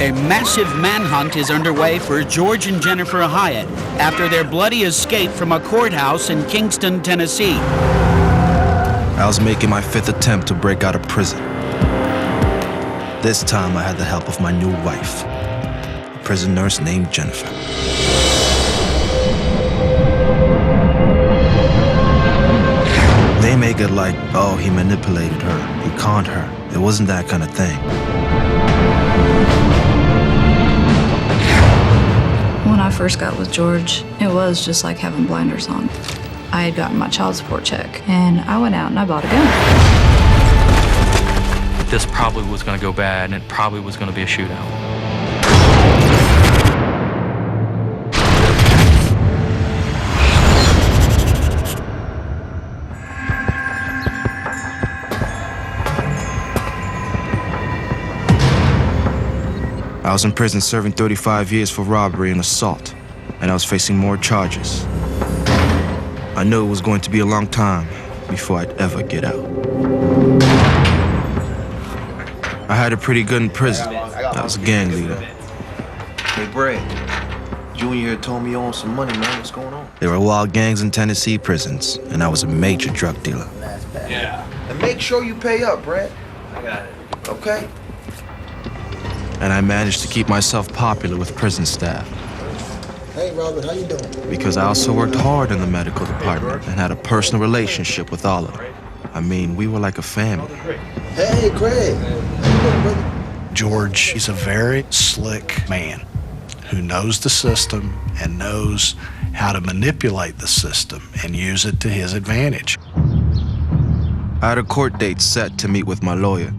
A massive manhunt is underway for George and Jennifer Hyatt after their bloody escape from a courthouse in Kingston, Tennessee. I was making my 5th attempt to break out of prison. This time I had the help of my new wife, a prison nurse named Jennifer. They make it like, oh, he manipulated her, he conned her. It wasn't that kind of thing. When I first got with George, it was just like having blinders on. I had gotten my child support check, and I went out and I bought a gun. This probably was going to go bad, and it probably was going to be a shootout. I was in prison serving 35 years for robbery and assault, and I was facing more charges. I knew it was going to be a long time before I'd ever get out. I had it pretty good in prison. I was a gang leader. Hey, Brad, Junior here told me you own some money, man. What's going on? There were wild gangs in Tennessee prisons, and I was a major drug dealer. Yeah. And make sure you pay up, Brad. I got it. Okay? And I managed to keep myself popular with prison staff. Hey, Robert, how you doing? Because I also worked hard in the medical department and had a personal relationship with all of them. I mean, we were like a family. Hey, Craig. How you doing, brother? George, he's a very slick man who knows the system and knows how to manipulate the system and use it to his advantage. I had a court date set to meet with my lawyer,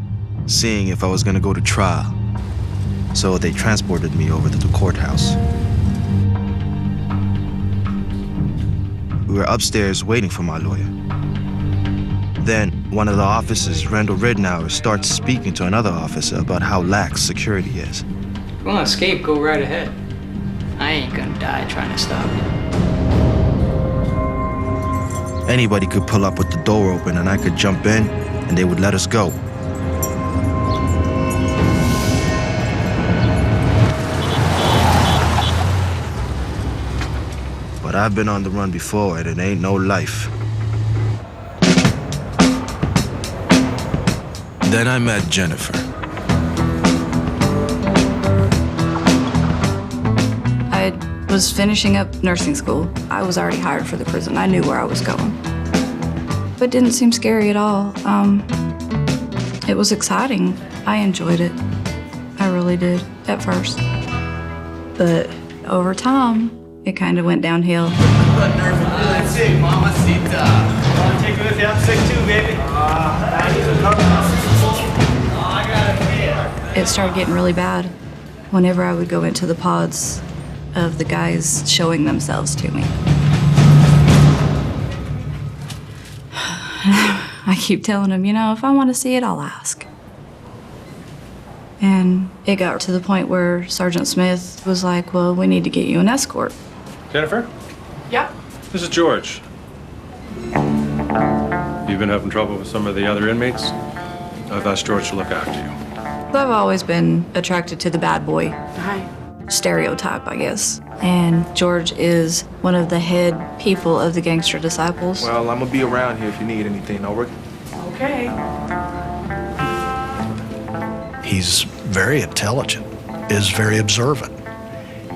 seeing if I was going to go to trial. So they transported me over to the courthouse. We were upstairs waiting for my lawyer. Then one of the officers, Randall Ridnour, starts speaking to another officer about how lax security is. If you want to escape, go right ahead. I ain't gonna die trying to stop you. Anybody could pull up with the door open and I could jump in and they would let us go. But I've been on the run before and it ain't no life. Then I met Jennifer. I was finishing up nursing school. I was already hired for the prison. I knew where I was going. But it didn't seem scary at all. It was exciting. I enjoyed it. I really did at first. But over time, it kind of went downhill. Let's see, mamacita. Want to take me with you? I'm sick too, baby. I need some cover. I got it. It started getting really bad whenever I would go into the pods of the guys showing themselves to me. I keep telling them, you know, if I want to see it, I'll ask. And it got to the point where Sergeant Smith was like, well, we need to get you an escort. Jennifer? Yeah. This is George. You've been having trouble with some of the other inmates? I've asked George to look after you. I've always been attracted to the bad boy stereotype, I guess. And George is one of the head people of the Gangster Disciples. Well, I'm gonna be around here if you need anything, over. Okay. He's very intelligent, is very observant.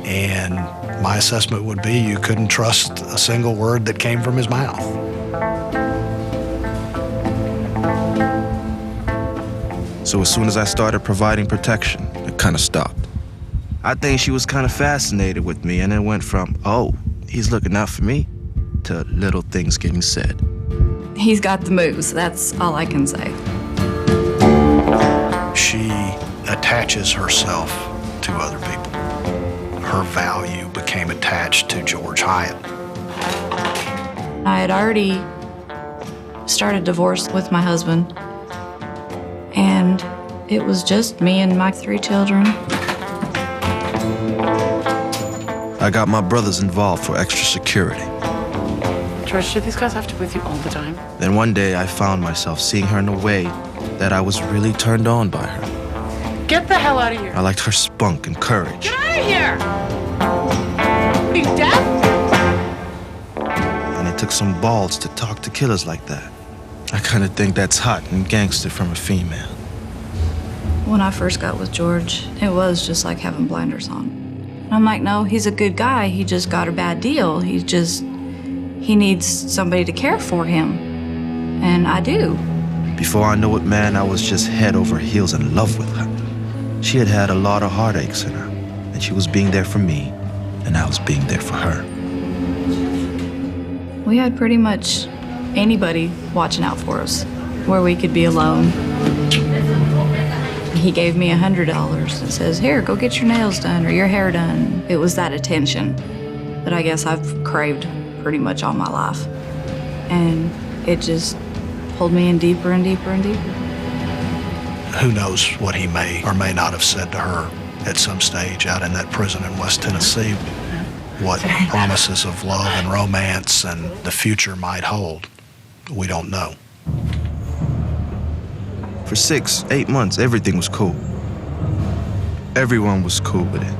And my assessment would be you couldn't trust a single word that came from his mouth. So as soon as I started providing protection, it kind of stopped. I think she was kind of fascinated with me, and it went from, oh, he's looking out for me, to little things getting said. He's got the moves, that's all I can say. She attaches herself to other people. Her value became attached to George Hyatt. I had already started divorce with my husband, and it was just me and my 3 children. I got my brothers involved for extra security. George, do these guys have to be with you all the time? Then one day I found myself seeing her in a way that I was really turned on by her. Get the hell out of here. I liked her spunk and courage. Get out of here! Are you deaf? And it took some balls to talk to killers like that. I kind of think that's hot and gangster from a female. When I first got with George, it was just like having blinders on. And I'm like, no, he's a good guy. He just got a bad deal. He needs somebody to care for him. And I do. Before I knew it, man, I was just head over heels in love with her. She had had a lot of heartaches in her, and she was being there for me, and I was being there for her. We had pretty much anybody watching out for us, where we could be alone. He gave me $100 and says, here, go get your nails done or your hair done. It was that attention that I guess I've craved pretty much all my life. And it just pulled me in deeper and deeper and deeper. Who knows what he may or may not have said to her at some stage out in that prison in West Tennessee, what promises of love and romance and the future might hold. We don't know. For 6-8 months, everything was cool. Everyone was cool with it.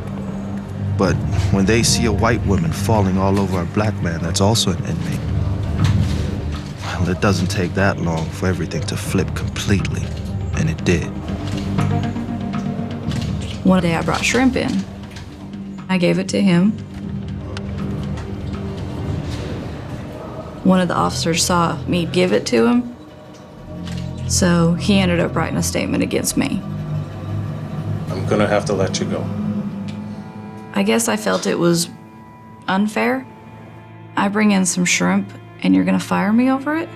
But when they see a white woman falling all over a black man that's also an inmate, well, it doesn't take that long for everything to flip completely, and it did. One day I brought shrimp in. I gave it to him. One of the officers saw me give it to him, so he ended up writing a statement against me. I'm gonna have to let you go. I guess I felt it was unfair. I bring in some shrimp and you're gonna fire me over it?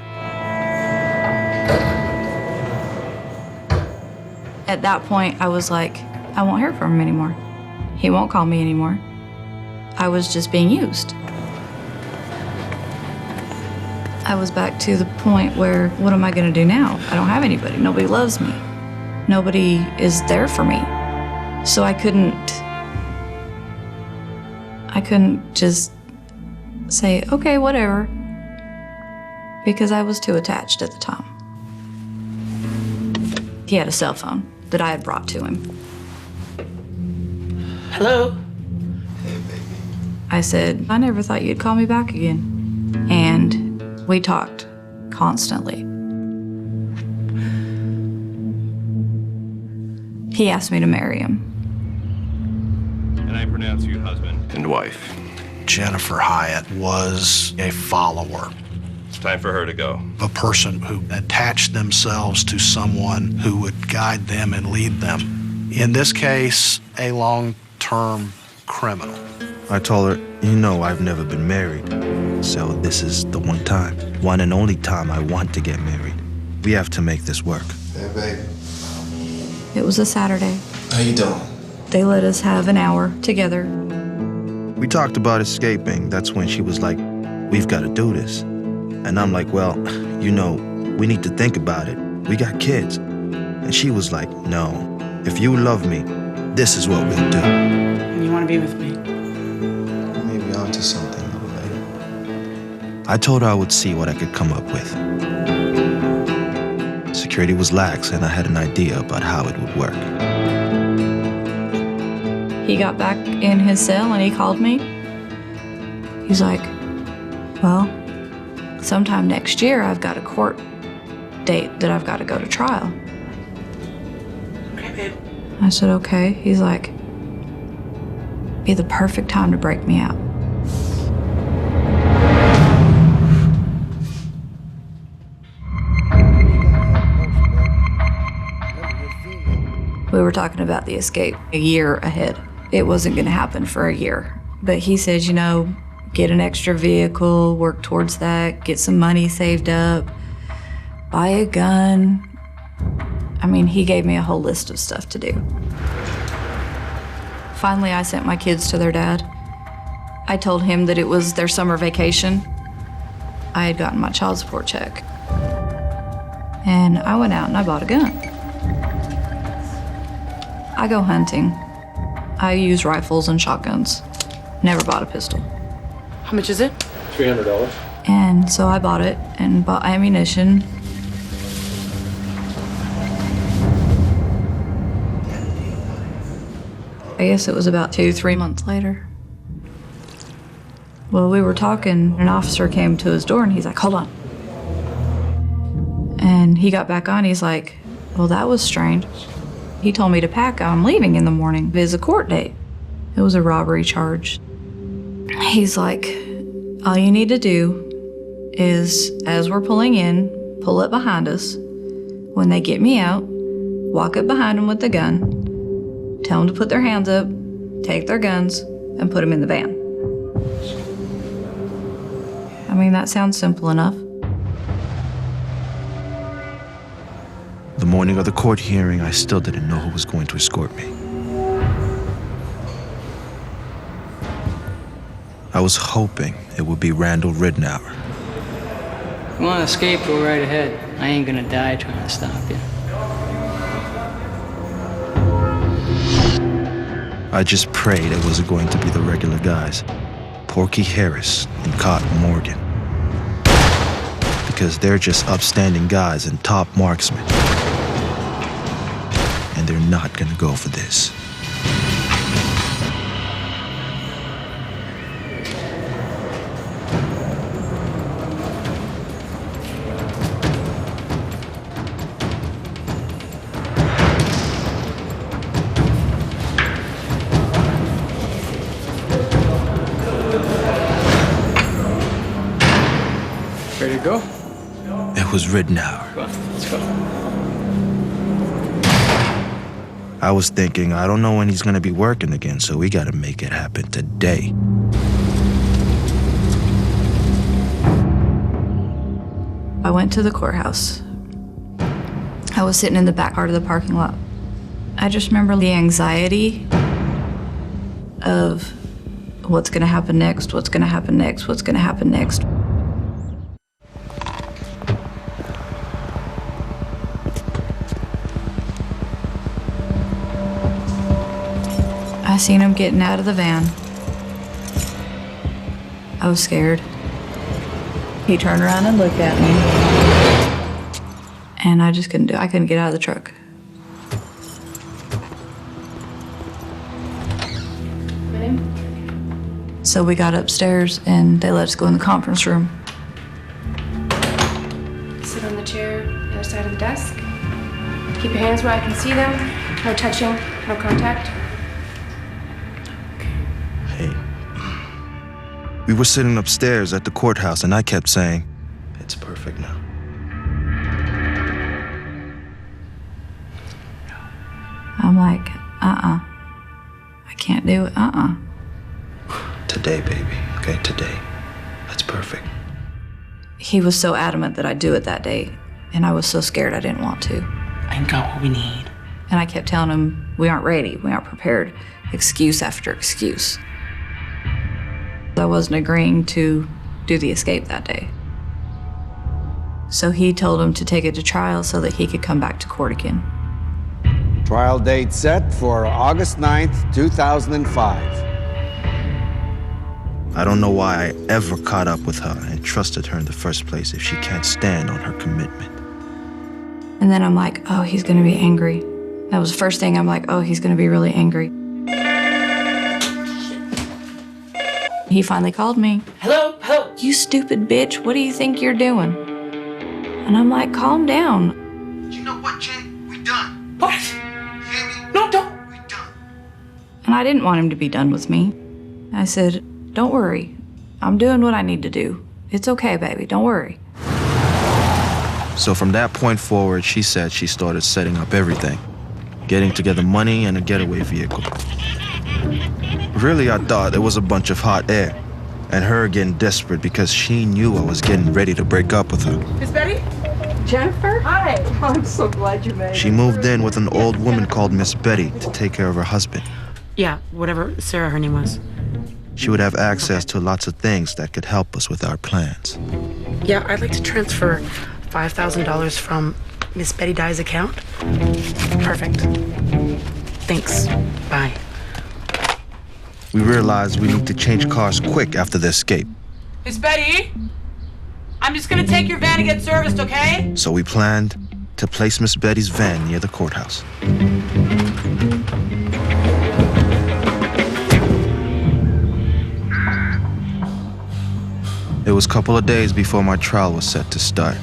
At that point, I was like, I won't hear from him anymore. He won't call me anymore. I was just being used. I was back to the point where, what am I gonna do now? I don't have anybody. Nobody loves me. Nobody is there for me. So I couldn't just say, okay, whatever, because I was too attached at the time. He had a cell phone that I had brought to him. Hello? I said, I never thought you'd call me back again. And we talked constantly. He asked me to marry him. And I pronounce you husband and wife. Jennifer Hyatt was a follower. It's time for her to go. A person who attached themselves to someone who would guide them and lead them. In this case, a long-term criminal. I told her, you know I've never been married, so this is the one and only time I want to get married. We have to make this work. Hey, babe. It was a Saturday. How you doing? They let us have an hour together. We talked about escaping. That's when she was like, we've got to do this. And I'm like, well, you know, we need to think about it. We got kids. And she was like, no, if you love me, this is what we'll do. You want to be with me? Maybe onto something, little lady. I told her I would see what I could come up with. Security was lax, and I had an idea about how it would work. He got back in his cell and he called me. He's like, well, sometime next year I've got a court date that I've got to go to trial. Okay, babe. I said, okay. He's like, be the perfect time to break me out. We were talking about the escape a year ahead. It wasn't gonna happen for a year. But he said, you know, get an extra vehicle, work towards that, get some money saved up, buy a gun. I mean, he gave me a whole list of stuff to do. Finally, I sent my kids to their dad. I told him that it was their summer vacation. I had gotten my child support check. And I went out and I bought a gun. I go hunting. I use rifles and shotguns. Never bought a pistol. How much is it? $300. And so I bought it and bought ammunition. I guess it was about 2-3 months later. Well, we were talking, an officer came to his door and he's like, hold on. And he got back on, he's like, well, that was strange. He told me to pack, I'm leaving in the morning. It was a court date. It was a robbery charge. He's like, all you need to do is, as we're pulling in, pull it behind us. When they get me out, walk up behind them with the gun, tell them to put their hands up, take their guns, and put them in the van. I mean, that sounds simple enough. The morning of the court hearing, I still didn't know who was going to escort me. I was hoping it would be Randall Ridnour. If you want to escape, go right ahead. I ain't gonna die trying to stop you. I just prayed it wasn't going to be the regular guys, Porky Harris and Cotton Morgan. Because they're just upstanding guys and top marksmen. And they're not gonna go for this. Ready to go? It was Ridnour. Go on, let's go. I was thinking, I don't know when he's gonna be working again, so we gotta make it happen today. I went to the courthouse. I was sitting in the back part of the parking lot. I just remember the anxiety of what's gonna happen next, what's gonna happen next, what's gonna happen next. I seen him getting out of the van. I was scared. He turned around and looked at me. And I just couldn't do it. I couldn't get out of the truck. So we got upstairs and they let us go in the conference room. Sit on the chair, the other side of the desk. Keep your hands where I can see them. No touching, no contact. Hey. We were sitting upstairs at the courthouse and I kept saying, it's perfect now. I'm like, I can't do it, Today, baby, okay, today. That's perfect. He was so adamant that I'd do it that day, and I was so scared I didn't want to. I got what we need. And I kept telling him, we aren't ready, we aren't prepared, excuse after excuse. I wasn't agreeing to do the escape that day. So he told him to take it to trial so that he could come back to court again. Trial date set for August 9th, 2005. I don't know why I ever caught up with her and trusted her in the first place if she can't stand on her commitment. And then I'm like, oh, he's gonna be angry. That was the first thing. I'm like, oh, he's gonna be really angry. He finally called me. Hello? Hello? You stupid bitch, what do you think you're doing? And I'm like, calm down. You know what, Jay? We done. What? You hear me? No, don't. We done. And I didn't want him to be done with me. I said, don't worry. I'm doing what I need to do. It's okay, baby, don't worry. So from that point forward, she said she started setting up everything, getting together money and a getaway vehicle. Really, I thought it was a bunch of hot air, and her getting desperate because she knew I was getting ready to break up with her. Miss Betty? Jennifer? Hi. I'm so glad you made it. She moved in with an old woman called Miss Betty to take care of her husband. Yeah, whatever Sarah her name was. She would have access to lots of things that could help us with our plans. Yeah, I'd like to transfer $5,000 from Miss Betty Dye's account. Perfect. Thanks. Bye. We realized we need to change cars quick after the escape. Miss Betty? I'm just gonna take your van to get serviced, okay? So we planned to place Miss Betty's van near the courthouse. was a couple of days before my trial was set to start.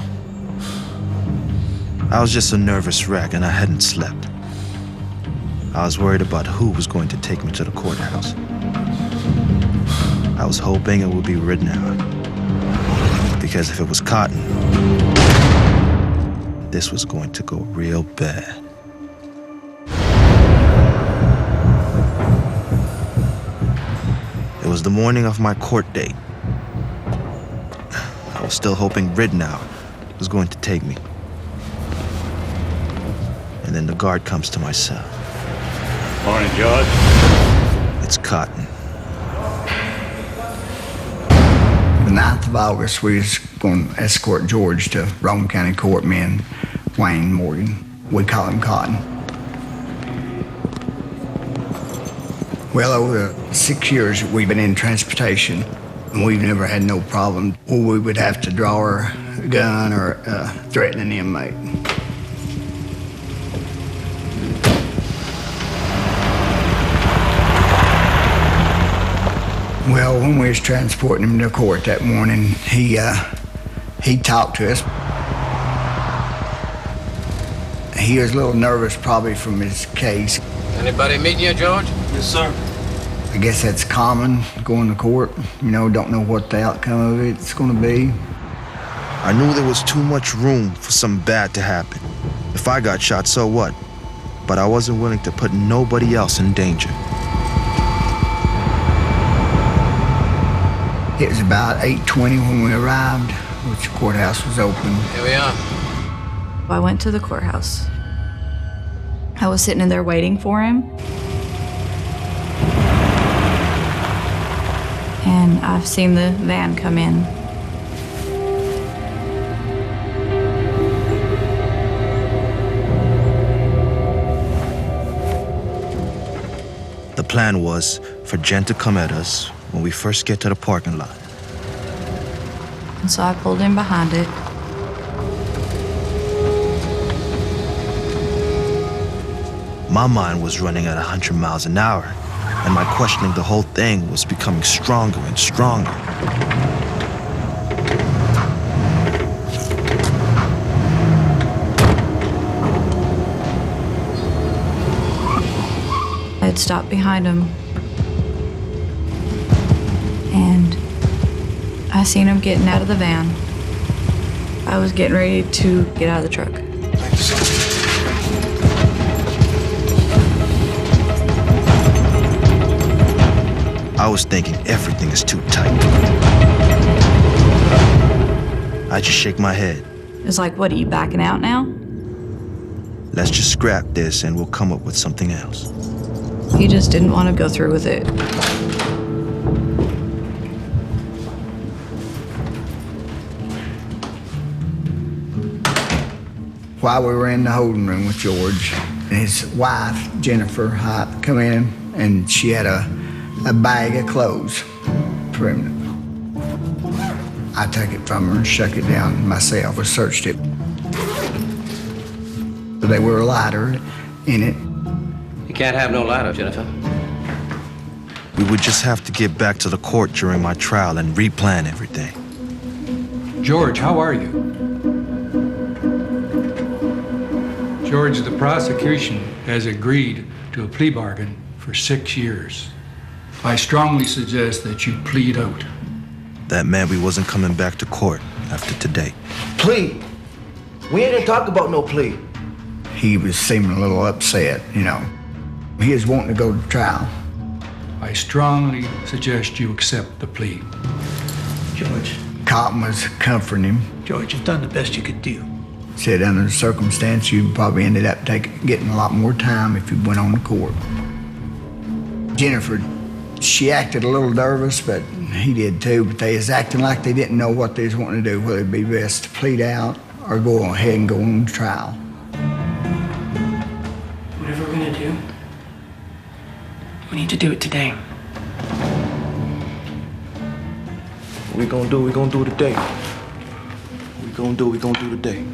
I was just a nervous wreck and I hadn't slept. I was worried about who was going to take me to the courthouse. I was hoping it would be Ridnour, because if it was Cotton, this was going to go real bad. It was the morning of my court date. I was still hoping Ridnour was going to take me. And then the guard comes to my cell. Morning, George. It's Cotton. The 9th of August, we was going to escort George to Rome County Court, me and Wayne Morgan. We call him Cotton. Well, over the 6 years we've been in transportation, and we've never had no problem where we would have to draw our gun or threaten an inmate. Well, when we was transporting him to court that morning, he talked to us. He was a little nervous probably from his case. Anybody meeting you, George? Yes, sir. I guess that's common, going to court. You know, don't know what the outcome of it's going to be. I knew there was too much room for something bad to happen. If I got shot, so what? But I wasn't willing to put nobody else in danger. It was about 8:20 when we arrived, which the courthouse was open. Here we are. I went to the courthouse. I was sitting in there waiting for him. And I've seen the van come in. The plan was for Jen to come at us when we first get to the parking lot. And so I pulled in behind it. My mind was running at 100 miles an hour, and my questioning the whole thing was becoming stronger and stronger. I had stopped behind him. And I seen him getting out of the van. I was getting ready to get out of the truck. I was thinking everything is too tight. I just shake my head. It's like, what, are you backing out now? Let's just scrap this and we'll come up with something else. He just didn't want to go through with it. While we were in the holding room with George, his wife, Jennifer Hyatt, come in, and she had a bag of clothes for him. I took it from her and shook it down myself and searched it. There were a lighter in it. You can't have no lighter, Jennifer. We would just have to get back to the court during my trial and replan everything. George, how are you? George, the prosecution has agreed to a plea bargain for 6 years. I strongly suggest that you plead out. That meant we wasn't coming back to court after today. Plea? We ain't gonna talk about no plea. He was seeming a little upset, you know. He was wanting to go to trial. I strongly suggest you accept the plea. George. Cotton was comforting him. George, you've done the best you could do. Said under the circumstance, you probably ended up getting a lot more time if you went on to court. Jennifer, she acted a little nervous, but he did too. But they was acting like they didn't know what they was wanting to do, whether it'd be best to plead out or go ahead and go on trial. Whatever we're gonna do, we need to do it today. What we gonna do today. We gonna do today.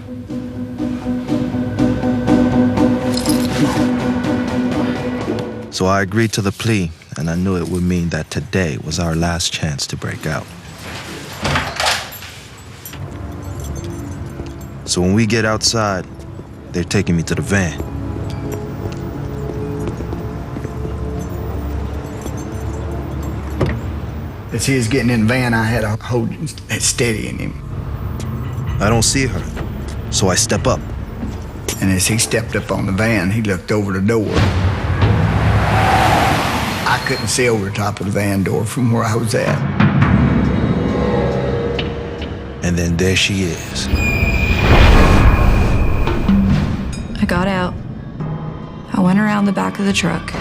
So I agreed to the plea, and I knew it would mean that today was our last chance to break out. So when we get outside, they're taking me to the van. As he was getting in the van, I had to hold it steady in him. I don't see her, so I step up. And as he stepped up on the van, he looked over the door. I couldn't see over the top of the van door from where I was at. And then there she is. I got out. I went around the back of the truck.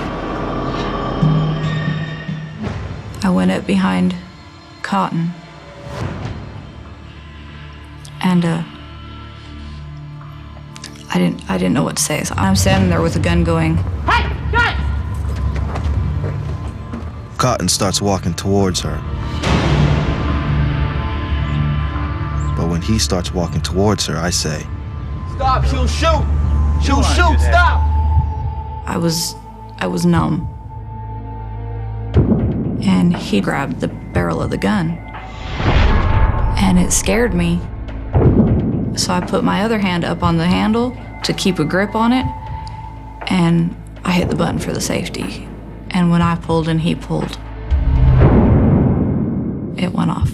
I went up behind Cotton. And I didn't know what to say. So I'm standing there with a gun going, Hey, guys! Cotton starts walking towards her. But when he starts walking towards her, I say, Stop, she'll shoot! She'll shoot, stop! I was numb. And he grabbed the barrel of the gun. And it scared me. So I put my other hand up on the handle to keep a grip on it, and I hit the button for the safety. And when I pulled and he pulled, it went off.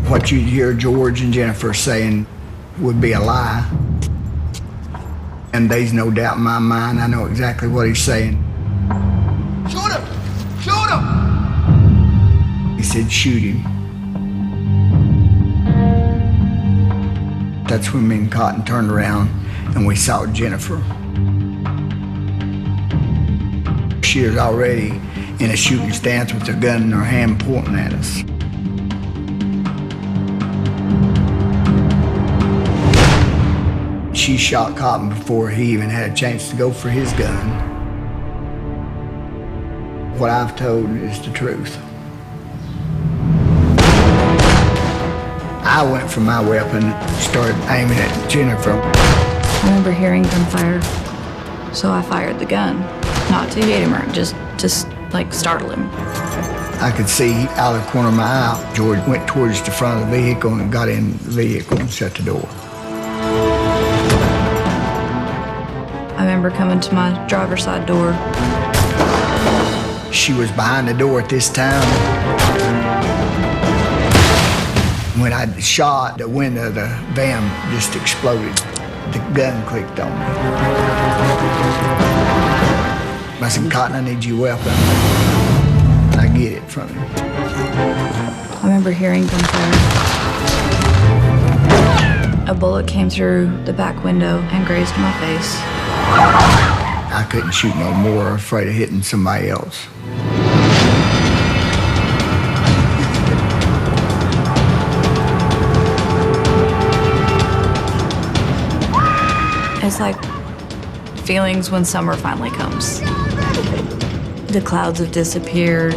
What you'd hear George and Jennifer saying would be a lie. And there's no doubt in my mind, I know exactly what he's saying. Shoot him! Shoot him! He said, shoot him. That's when me and Cotton turned around and we saw Jennifer. She was already in a shooting stance with a gun in her hand pointing at us. She shot Cotton before he even had a chance to go for his gun. What I've told is the truth. I went for my weapon and started aiming at Jennifer. I remember hearing gunfire, so I fired the gun. Not to hit him or just like startle him. I could see out of the corner of my eye, George went towards the front of the vehicle and got in the vehicle and shut the door. I remember coming to my driver's side door. She was behind the door at this time. When I shot, the window of the van just exploded. The gun clicked on me. I said, Cotton, I need your weapon. And I get it from him. I remember hearing gunfire. A bullet came through the back window and grazed my face. I couldn't shoot no more, afraid of hitting somebody else. It's like feelings when summer finally comes. The clouds have disappeared.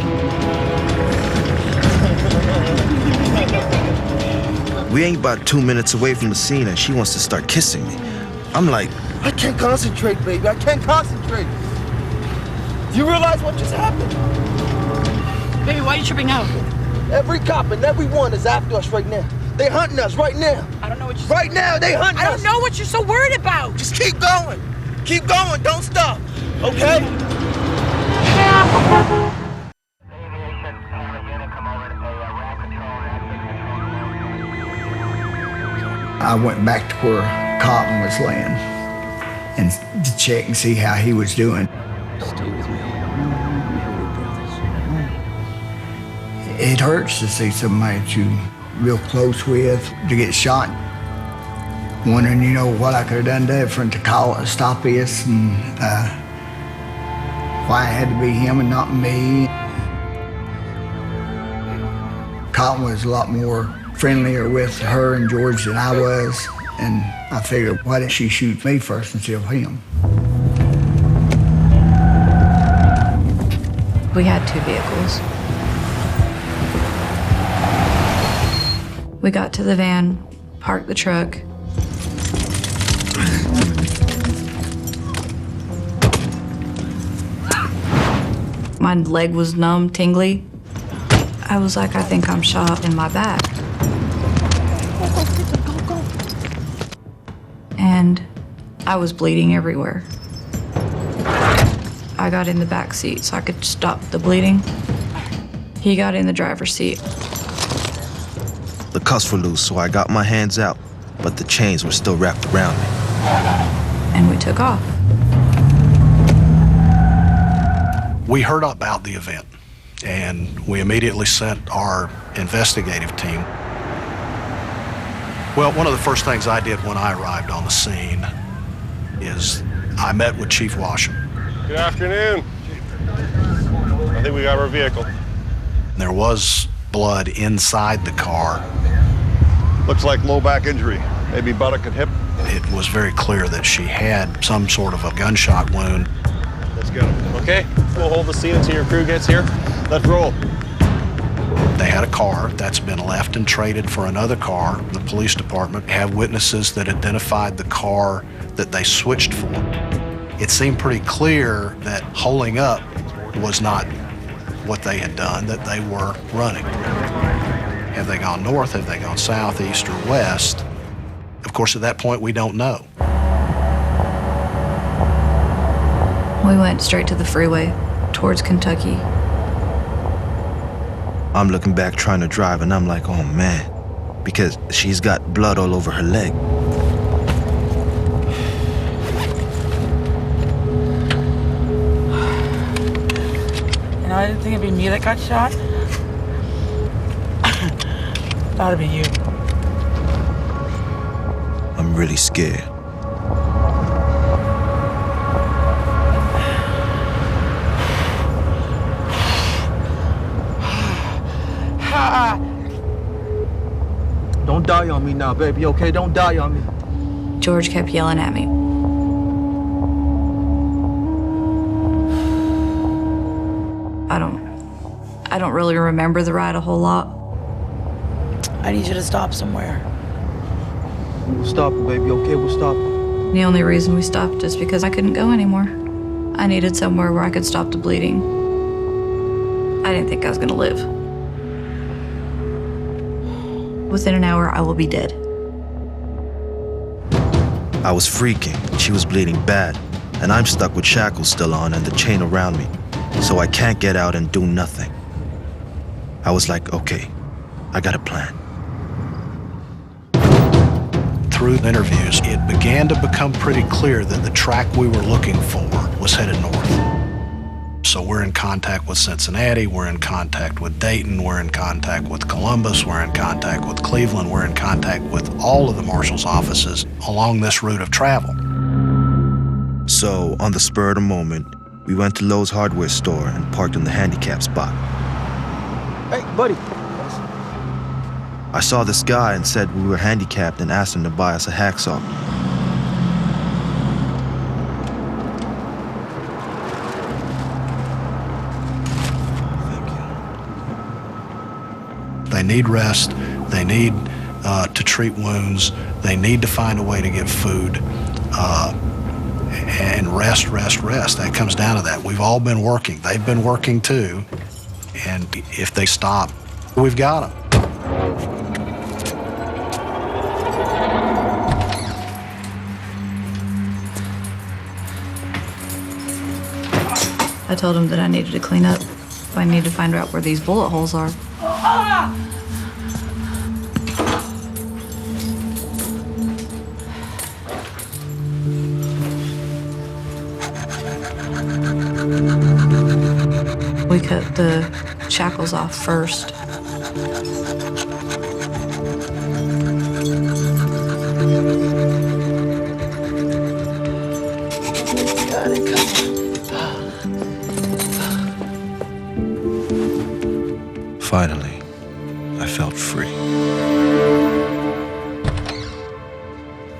We ain't about 2 minutes away from the scene and she wants to start kissing me. I'm like, I can't concentrate, baby. I can't concentrate. Do you realize what just happened? Baby, why are you tripping out? Every cop and everyone is after us right now. They hunting us right now. I don't know what you're... Right now, they hunting us. I don't know what you're so worried about. Just keep going. Keep going. Don't stop. Okay? I went back to where Cotton was laying and to check and see how he was doing. Stay with me. It hurts to see somebody that you real close with to get shot. Wondering, you know, what I could have done different to stop this and why it had to be him and not me. Cotton was a lot more friendlier with her and George than I was, and I figured, why didn't she shoot me first instead of him? We had 2 vehicles. We got to the van, parked the truck. My leg was numb, tingly. I was like, I think I'm shot in my back. And I was bleeding everywhere. I got in the back seat so I could stop the bleeding. He got in the driver's seat. The cuffs were loose, so I got my hands out, but the chains were still wrapped around me. And we took off. We heard about the event, and we immediately sent our investigative team. Well, one of the first things I did when I arrived on the scene is I met with Chief Washam. Good afternoon. I think we got our vehicle. There was blood inside the car. Looks like low back injury, maybe buttock and hip. It was very clear that she had some sort of a gunshot wound. Let's go. Okay, we'll hold the scene until your crew gets here. Let's roll. They had a car that's been left and traded for another car. The police department have witnesses that identified the car that they switched for. It seemed pretty clear that holding up was not what they had done, that they were running. Have they gone north? Have they gone south, east, or west? Of course, at that point, we don't know. We went straight to the freeway towards Kentucky. I'm looking back trying to drive, and I'm like, oh man, because she's got blood all over her leg. You know, I didn't think it'd be me that got shot. Thought it'd be you. I'm really scared. Don't die on me now, baby, okay? Don't die on me. George kept yelling at me. I don't really remember the ride a whole lot. I need you to stop somewhere. We'll stop it, baby, okay? We'll stop it. The only reason we stopped is because I couldn't go anymore. I needed somewhere where I could stop the bleeding. I didn't think I was gonna live. Within an hour, I will be dead. I was freaking. She was bleeding bad, and I'm stuck with shackles still on and the chain around me, so I can't get out and do nothing. I was like, okay, I got a plan. Through interviews, it began to become pretty clear that the track we were looking for was headed north. So we're in contact with Cincinnati, we're in contact with Dayton, we're in contact with Columbus, we're in contact with Cleveland, we're in contact with all of the marshal's offices along this route of travel. So, on the spur of the moment, we went to Lowe's hardware store and parked in the handicap spot. Hey, buddy. I saw this guy and said we were handicapped and asked him to buy us a hacksaw. They need rest, they need to treat wounds, they need to find a way to get food, and rest. That comes down to that. We've all been working. They've been working too, and if they stop, we've got them. I told him that I needed to clean up. I need to find out where these bullet holes are. We cut the shackles off first. Finally, I felt free.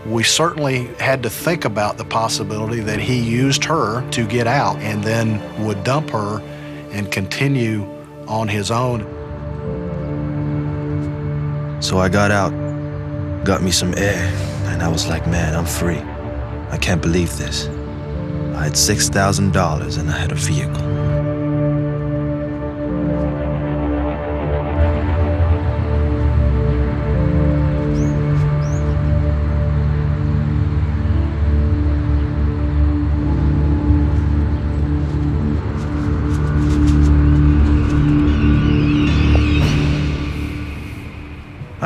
We certainly had to think about the possibility that he used her to get out and then would dump her and continue on his own. So I got out, got me some air, and I was like, man, I'm free. I can't believe this. I had $6,000 and I had a vehicle.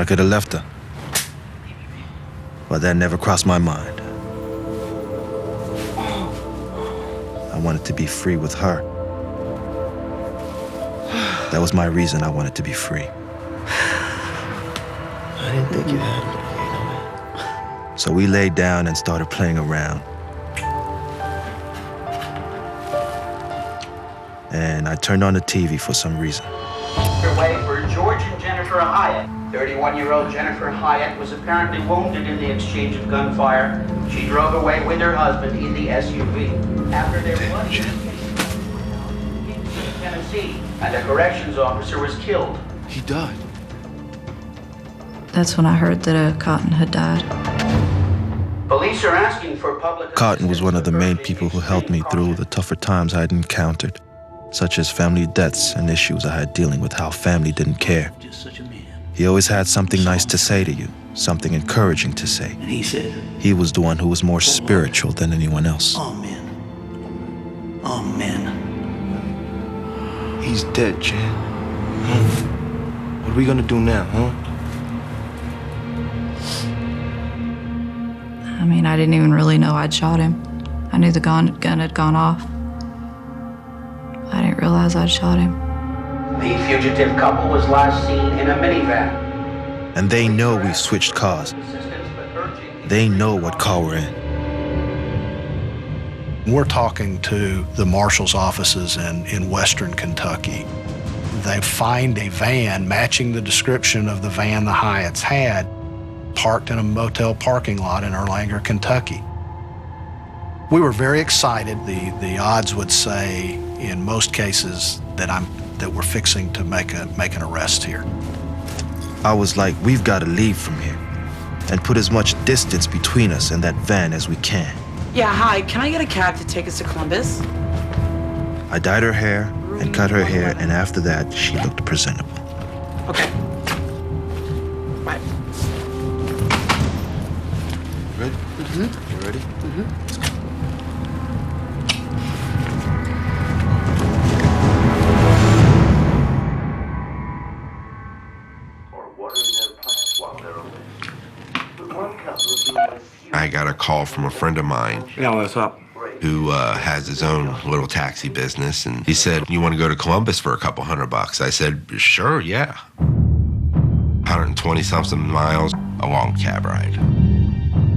I could have left her. But that never crossed my mind. I wanted to be free with her. That was my reason I wanted to be free. I didn't think you had it. So we laid down and started playing around. And I turned on the TV for some reason. Underway for George and Jennifer Hyatt. 31-year-old Jennifer Hyatt was apparently wounded in the exchange of gunfire. She drove away with her husband in the SUV. After their bloody in Tennessee, and a corrections officer was killed. He died. That's when I heard that Cotton had died. Police are asking for public... Cotton was one of the main people who helped me through the tougher times I had encountered, such as family deaths and issues I had dealing with how family didn't care. He always had something nice to say to you, something encouraging to say. And he said, he was the one who was more spiritual than anyone else. Amen. Amen. He's dead, Jan. What are we gonna do now, huh? I mean, I didn't even really know I'd shot him. I knew the gun had gone off. I didn't realize I'd shot him. The fugitive couple was last seen in a minivan. And they know we've switched cars. They know what car we're in. We're talking to the marshal's offices in Western Kentucky. They find a van matching the description of the van the Hyatts had, parked in a motel parking lot in Erlanger, Kentucky. We were very excited. The odds would say, in most cases, that we're fixing to make an arrest here. I was like, we've got to leave from here and put as much distance between us and that van as we can. Yeah, hi, can I get a cab to take us to Columbus? I dyed her hair and cut her hair, and after that, she looked presentable. Okay. Bye. Ready? Mm-hmm. You ready? Mm-hmm. I got a call from a friend of mine. Yeah, what's up? Who has his own little taxi business, and he said, "You want to go to Columbus for a couple $100?" I said, "Sure, yeah." 120-something miles, a long cab ride.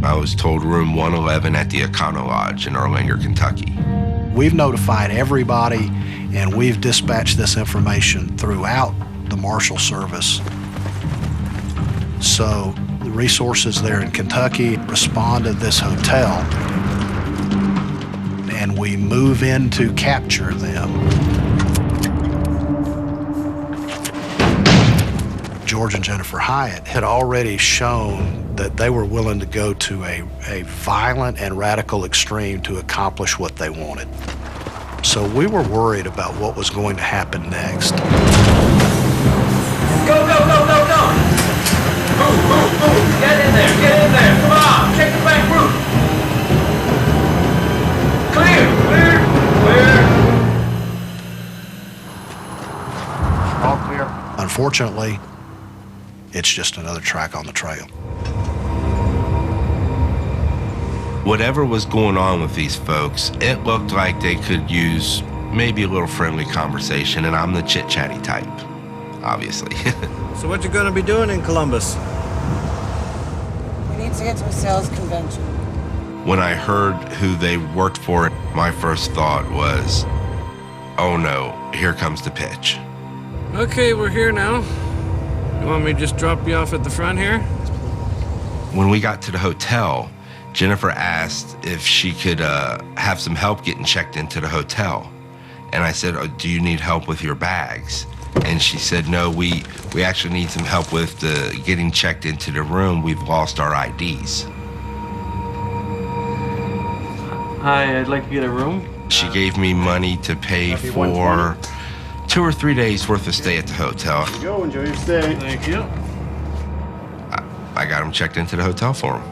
I was told room 111 at the Econo Lodge in Erlanger, Kentucky. We've notified everybody, and we've dispatched this information throughout the Marshal Service. So the resources there in Kentucky respond to this hotel, and we move in to capture them. George and Jennifer Hyatt had already shown that they were willing to go to a violent and radical extreme to accomplish what they wanted. So we were worried about what was going to happen next. Go, go, go, go, go! Move, move, move! Get in there, get in there! Come on, check the back route! Clear, clear, clear! All clear. Unfortunately, it's just another track on the trail. Whatever was going on with these folks, it looked like they could use maybe a little friendly conversation, and I'm the chit-chatty type, obviously. So what you gonna be doing in Columbus? We need to get to a sales convention. When I heard who they worked for, my first thought was, oh no, here comes the pitch. Okay, we're here now. You want me to just drop you off at the front here? When we got to the hotel, Jennifer asked if she could have some help getting checked into the hotel. And I said, oh, do you need help with your bags? And she said, no, we actually need some help with getting checked into the room. We've lost our IDs. Hi, I'd like to get a room. She gave me money to pay for 2 or 3 days worth of stay at the hotel. Here you go, enjoy your stay. Thank you. I got him checked into the hotel for him.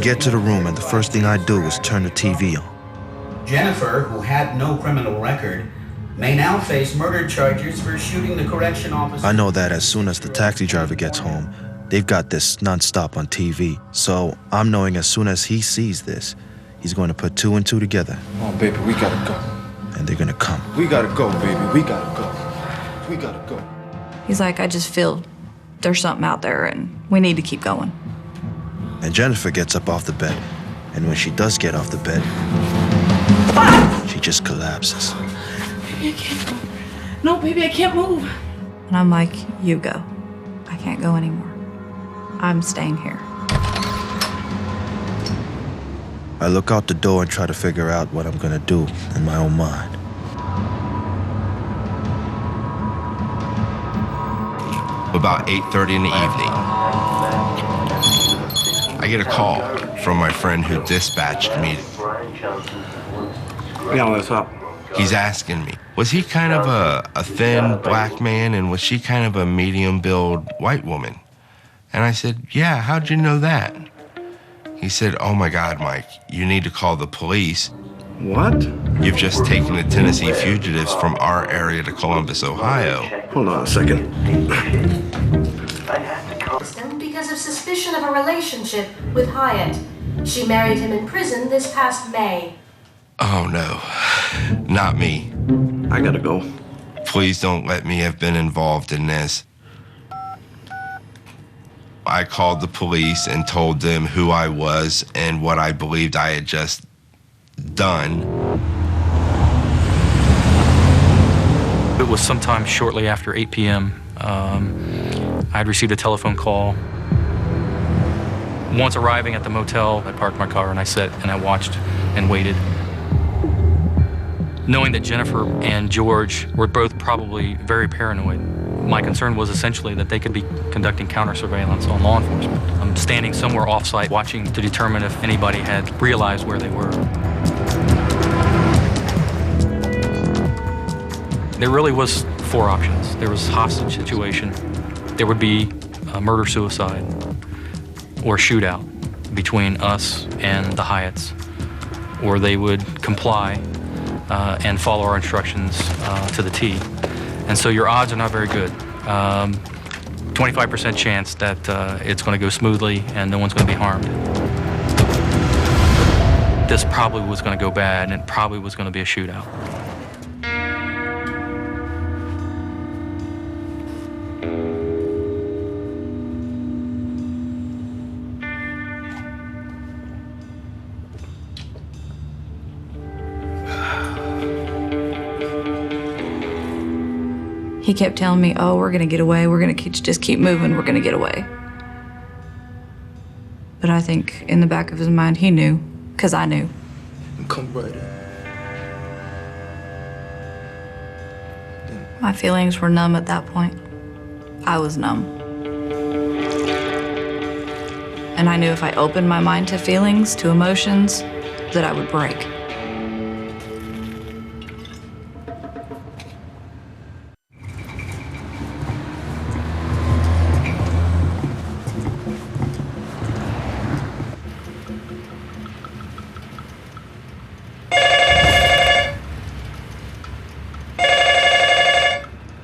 get to the room, and the first thing I do is turn the TV on. Jennifer, who had no criminal record, may now face murder charges for shooting the correction officer. I know that as soon as the taxi driver gets home, they've got this nonstop on TV. So I'm knowing as soon as he sees this, he's going to put 2 and 2 together. Oh, baby, we gotta go. And they're gonna come. We gotta go, baby. We gotta go. We gotta go. He's like, I just feel there's something out there and we need to keep going. And Jennifer gets up off the bed. And when she does get off the bed, she just collapses. Baby, I can't move. No, baby, I can't move. And I'm like, you go. I can't go anymore. I'm staying here. I look out the door and try to figure out what I'm gonna do in my own mind. About 8:30 in the evening, I get a call from my friend who dispatched me. Yeah, what's up? He's asking me, was he kind of a thin black man and was she kind of a medium-build white woman? And I said, yeah, how'd you know that? He said, oh my God, Mike, you need to call the police. What? You've just taken the Tennessee fugitives from our area to Columbus, Ohio. Hold on a second. Because of suspicion of a relationship with Hyatt. She married him in prison this past May. Oh no, not me. I gotta go. Please don't let me have been involved in this. I called the police and told them who I was and what I believed I had just done. It was sometime shortly after 8 p.m. I had received a telephone call. Once arriving at the motel, I parked my car and I sat and I watched and waited. Knowing that Jennifer and George were both probably very paranoid, my concern was essentially that they could be conducting counter surveillance on law enforcement. I'm standing somewhere off-site watching to determine if anybody had realized where they were. There really was 4 options. There was hostage situation, there would be a murder-suicide, or shootout between us and the Hyatts, or they would comply and follow our instructions to the T. And so your odds are not very good. 25% chance that it's going to go smoothly and no one's going to be harmed. This probably was going to go bad and it probably was going to be a shootout. He kept telling me, oh, we're gonna get away, we're gonna just keep moving, we're gonna get away. But I think in the back of his mind, he knew, because I knew. Come right in. My feelings were numb at that point. I was numb. And I knew if I opened my mind to feelings, to emotions, that I would break.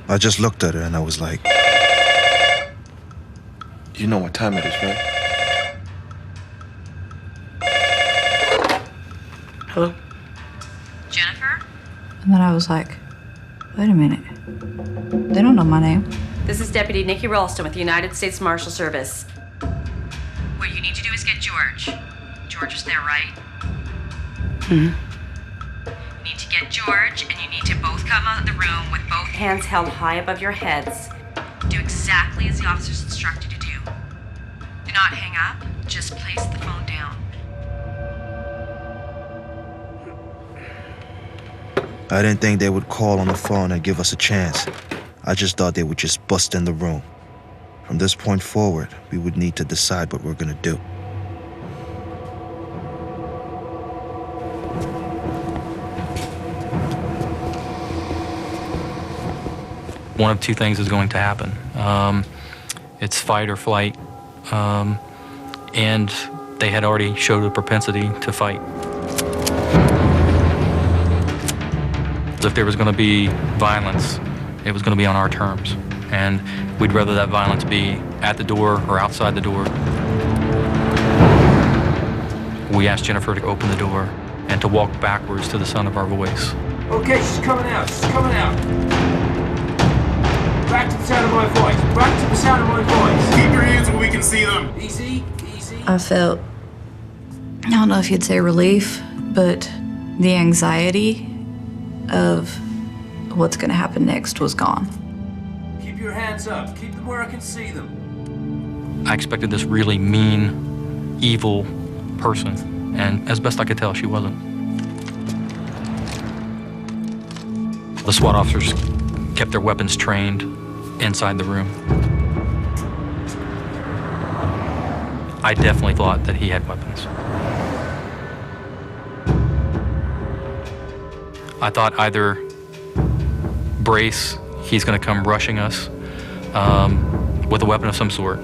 I just looked at her and I was like, you know what time it is, right? Hello? Jennifer? And then I was like, wait a minute. They don't know my name. This is Deputy Nikki Ralston with the United States Marshal Service. What you need to do is get George. George is there, right? Mm-hmm. You need to get George, and you need to both come out of the room with both hands held high above your heads. Do exactly as the officers instructed you to do. Do not hang up. Just place the phone down. I didn't think they would call on the phone and give us a chance. I just thought they would just bust in the room. From this point forward, we would need to decide what we're gonna do. One of 2 things is going to happen. It's fight or flight. And They had already showed a propensity to fight. If there was going to be violence, it was going to be on our terms. And we'd rather that violence be at the door or outside the door. We asked Jennifer to open the door and to walk backwards to the sound of our voice. Okay, she's coming out. She's coming out. Back to the sound of my voice. Back to the sound of my voice. Keep your hands where we can see them. Easy, easy. I felt, I don't know if you'd say relief, but the anxiety of what's going to happen next was gone. Keep your hands up. Keep them where I can see them. I expected this really mean, evil person, and as best I could tell, she wasn't. The SWAT officers kept their weapons trained inside the room. I definitely thought that he had weapons. I thought either brace, he's going to come rushing us with a weapon of some sort,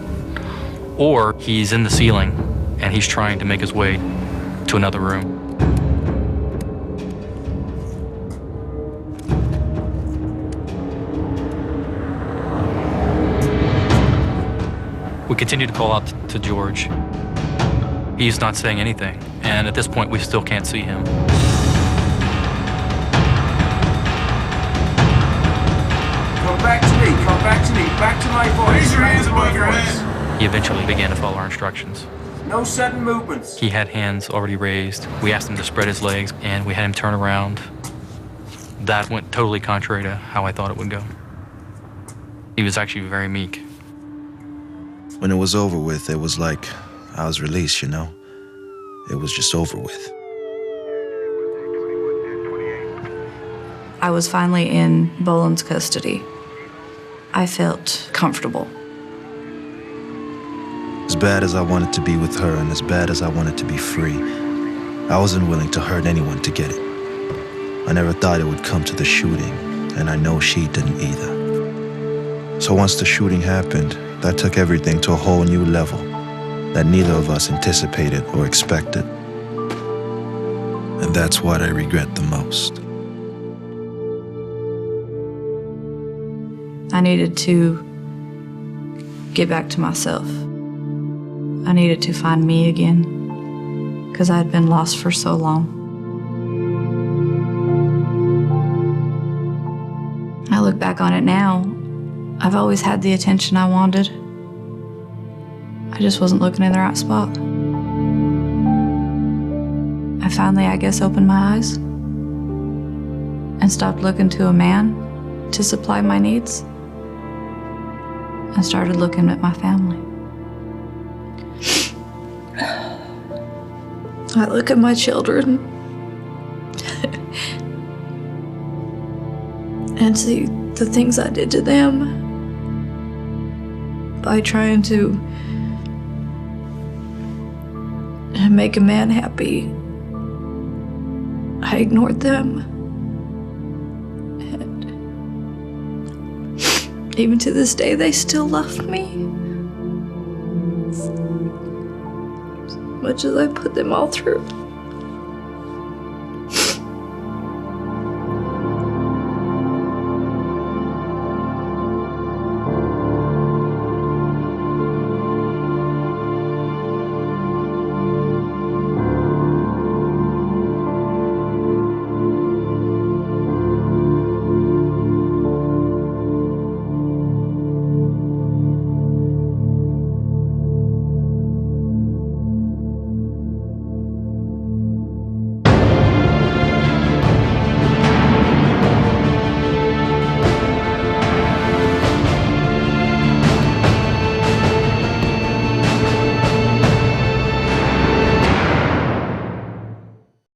or he's in the ceiling and he's trying to make his way to another room. We continue to call out to George. He's not saying anything, and at this point we still can't see him. Come back to me. Come back to me. Back to my voice. Raise your hands above your head. He eventually began to follow our instructions. No sudden movements. He had hands already raised. We asked him to spread his legs, and we had him turn around. That went totally contrary to how I thought it would go. He was actually very meek. When it was over with, it was like I was released, you know? It was just over with. I was finally in Boland's custody. I felt comfortable. As bad as I wanted to be with her and as bad as I wanted to be free, I wasn't willing to hurt anyone to get it. I never thought it would come to the shooting, and I know she didn't either. So once the shooting happened, that took everything to a whole new level that neither of us anticipated or expected. And that's what I regret the most. I needed to get back to myself. I needed to find me again, because I had been lost for so long. I look back on it now, I've always had the attention I wanted. I just wasn't looking in the right spot. I finally, I guess, opened my eyes and stopped looking to a man to supply my needs and started looking at my family. I look at my children and see the things I did to them by trying to make a man happy. I ignored them. And even to this day, they still love me. As much as I put them all through.